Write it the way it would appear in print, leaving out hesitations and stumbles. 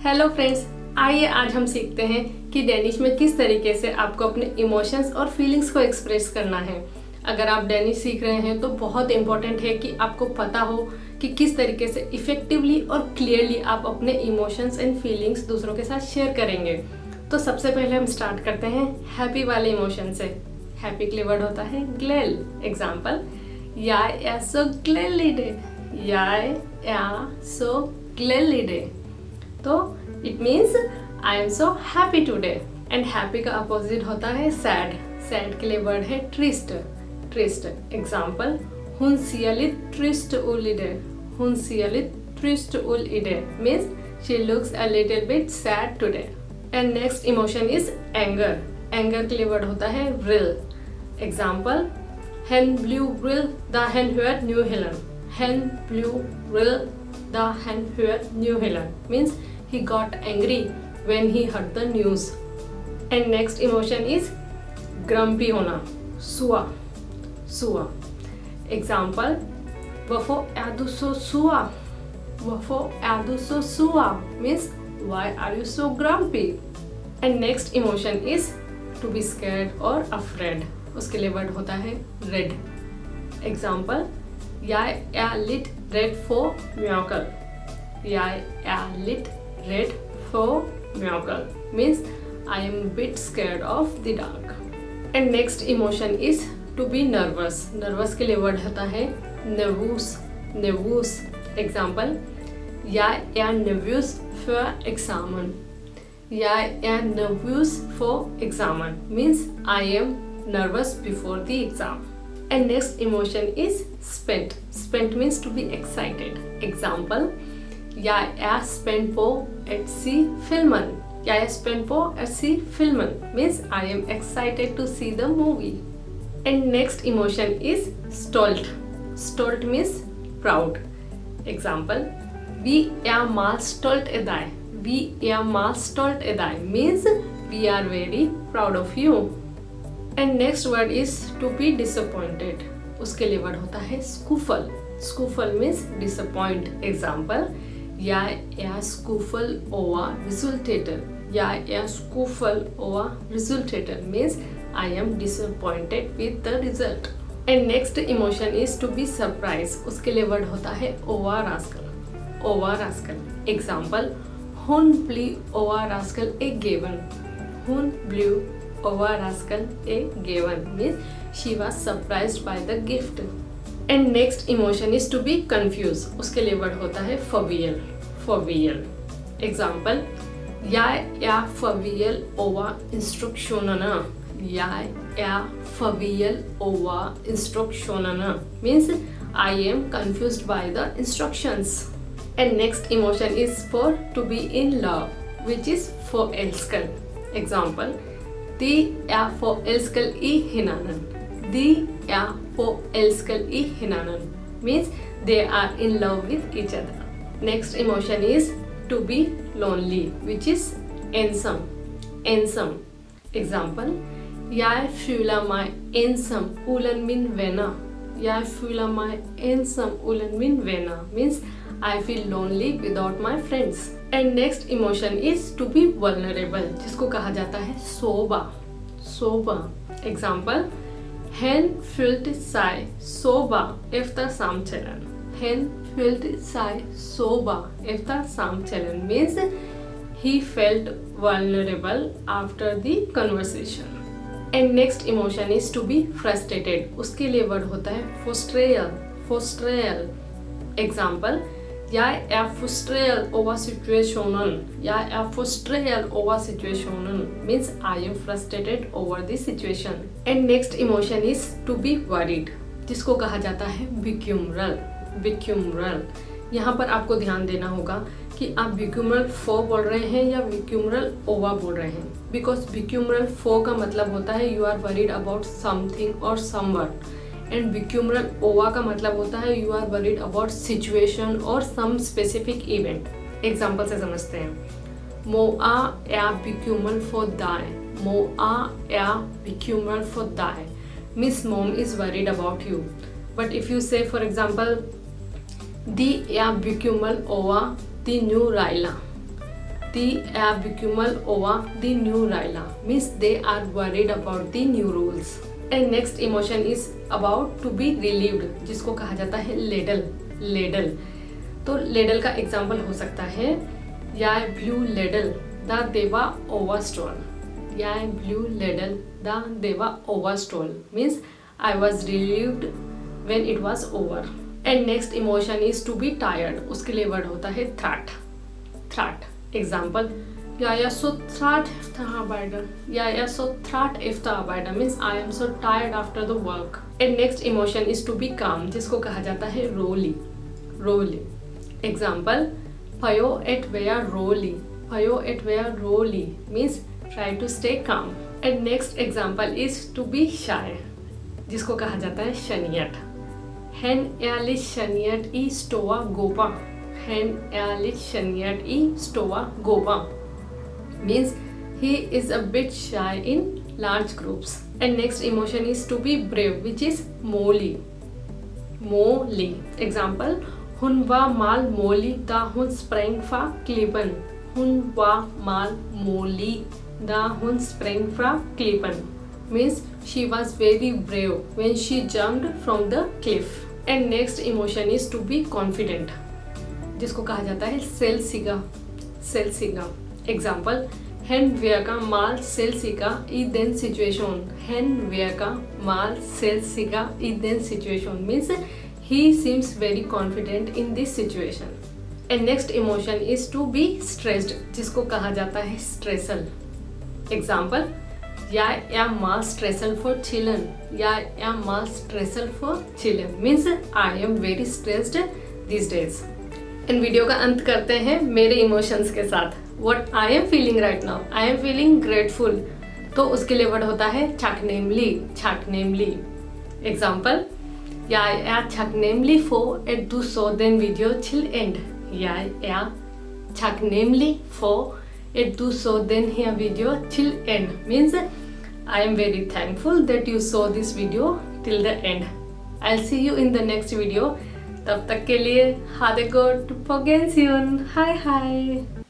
Hello friends, आइए आज हम सीखते हैं कि डेनिश में किस तरीके से आपको अपने इमोशंस और फीलिंग्स को एक्सप्रेस करना है। अगर आप डेनिश सीख रहे हैं तो बहुत इम्पोर्टेंट है कि आपको पता हो कि किस तरीके से इफेक्टिवली और क्लियरली आप अपने इमोशंस एंड फीलिंग्स दूसरों के साथ शेयर करेंगे। तो सबसे पहले हम स्टार्ट करते हैं हैप्पी वाले इमोशन से। हैप्पी के लिए वर्ड होता है gall. Example, jag är så glad idag। jag är så glad idag। तो it means I am so happy today. And happy का अपोजिट होता है सैड। सैड के लिए वर्ड है ट्रिस्ट। ट्रिस्ट एग्जाम्पल, हुन सियालित ट्रिस्ट उल इडे। हुन सियालित ट्रिस्ट उल इडे means she looks a little bit sad today. And next emotion is anger. Anger के लिए वर्ड होता है रिल। Example, hen blew rill the hen heard New Zealand। hen blew rill the hen heard New Zealand means he got angry when he heard the news। And next emotion is grumpy होना, sua। sua example, varför är du så sua? varför är du så sua means why are you so grumpy। And next emotion is to be scared or afraid। उसके लिए word होता है red. Example, jag är lite rädd för mörker। jag är lite rädd för mörker means I am a bit scared of the dark। And next emotion is to be nervous। nervous के लिए word होता है nervös। nervös example, jag är nervös för examen। jag är nervös för examen means I am nervous before the exam। And next emotion is spent। spent means to be excited। Example, jag är spänd på att se filmen। jag är spänd på att se filmen means I am excited to see the movie। And next emotion is stolt। stolt means proud। Example, vi är mal stolt över dig। vi är mal stolt över dig means we are very proud of you। And next word is to be disappointed. उसके लिए word होता है स्कूफल। स्कूफल means disappoint. Example, jag är skuffad över resultatet। jag är skuffad över resultatet means I am disappointed with the result। And next emotion is to be surprise. उसके लिए word होता है ओवररास्कल। ओवररास्कल example, hon blev överraskad i given। hon blev overraskad a given means she was surprised by the gift। And next emotion is to be confused। उसके लिए word होता है förvirrad। förvirrad example, jag är förvirrad över instruktionerna। jag är förvirrad över instruktionerna means I am confused by the instructions। And next emotion is for to be in love which is förälskad। Example, de är förälskade i hinanden। de är förälskade i hinanden means they are in love with each other। Next emotion is to be lonely which is ensam। ensam example, jag fühler mig ensam utan min vänner। jag fühler mig ensam utan min vänner means I feel lonely without my friends। And next emotion is to be vulnerable जिसको कहा जाता है sårbar। sårbar example, hen fühlte sig sårbar efter samtalen। hen fühlte sig sårbar efter samtalen means he felt vulnerable after the conversation। And next emotion is to be frustrated। उसके लिए word होता है frustrerad। frustrerad example, jag är frustrerad över situationen। jag är frustrerad över situationen means I am frustrated over the situation। And next emotion is to be worried जिसको कहा जाता है becumral। becumral यहाँ पर आपको ध्यान देना होगा कि आप becumral for बोल रहे हैं या becumral over बोल रहे हैं। बिकॉज becumral for का मतलब होता है you are worried about something or someone। And becumral over का मतलब होता है you are worried about situation और सम स्पेसिफिक इवेंट। एग्जाम्पल से समझते हैं, Moa är bekymrad för dig। Moa är bekymrad för dig means mom is worried about you। But if you say for example, de är bekymrad över the new Raila। De är bekymrade över the new regler. Means they are worried about the new rules. And next emotion is about to be relieved, जिसको कहा जाता है ladle. Ladle तो ladle का example हो सकता है Jag blev ledel da det var overstånd. Jag blev ledel da det var overstånd means I was relieved when it was over. And next emotion is to be tired. उसके लिए word होता है threat. Threat. Example: Jag är så trött efter arbetet. Jag är så trött efter arbetet means I am so tired after the work. And next emotion is to be calm, जिसको कहा जाता है roly. Roly. Example: Pio et vea roly. Pio et vea roly means try to stay calm. And next example is to be shy, जिसको कहा जाता है शनियत. Hen ärligt shaniat I stova gopa. Hen ärligt shaniat I stova gopa means he is a bit shy in large groups. And next emotion is to be brave, which is moly. Moly. Example: Hun var mal moly da hun sprang fra klippen. Hun var mal moly da hun sprang fra klippen means she was very brave when she jumped from the cliff. And next emotion is to be confident, जिसको कहा जाता है selvsikker. Selvsikker. Example: Hen virker meget selvsikker I den situation. Hen virker meget selvsikker I den situation means he seems very confident in this situation. And next emotion is to be stressed, जिसको कहा जाता है stressal. Example: Jag är mal stressad for children. Jag är mal stressad for children means I am very stressed these days. In video का अंत करते हैं मेरे emotions के साथ. What I am feeling right now? I am feeling grateful. तो उसके लिए वर्ड होता है tacknamely. Tacknamely. Example: Jag är tacknämlig för att du såg den video till end. Jag är tacknämlig för att du såg den här video till end means I am very thankful that you saw this video till the end. I'll see you in the next video. तब तक के लिए have a good Poggen soon. Hi.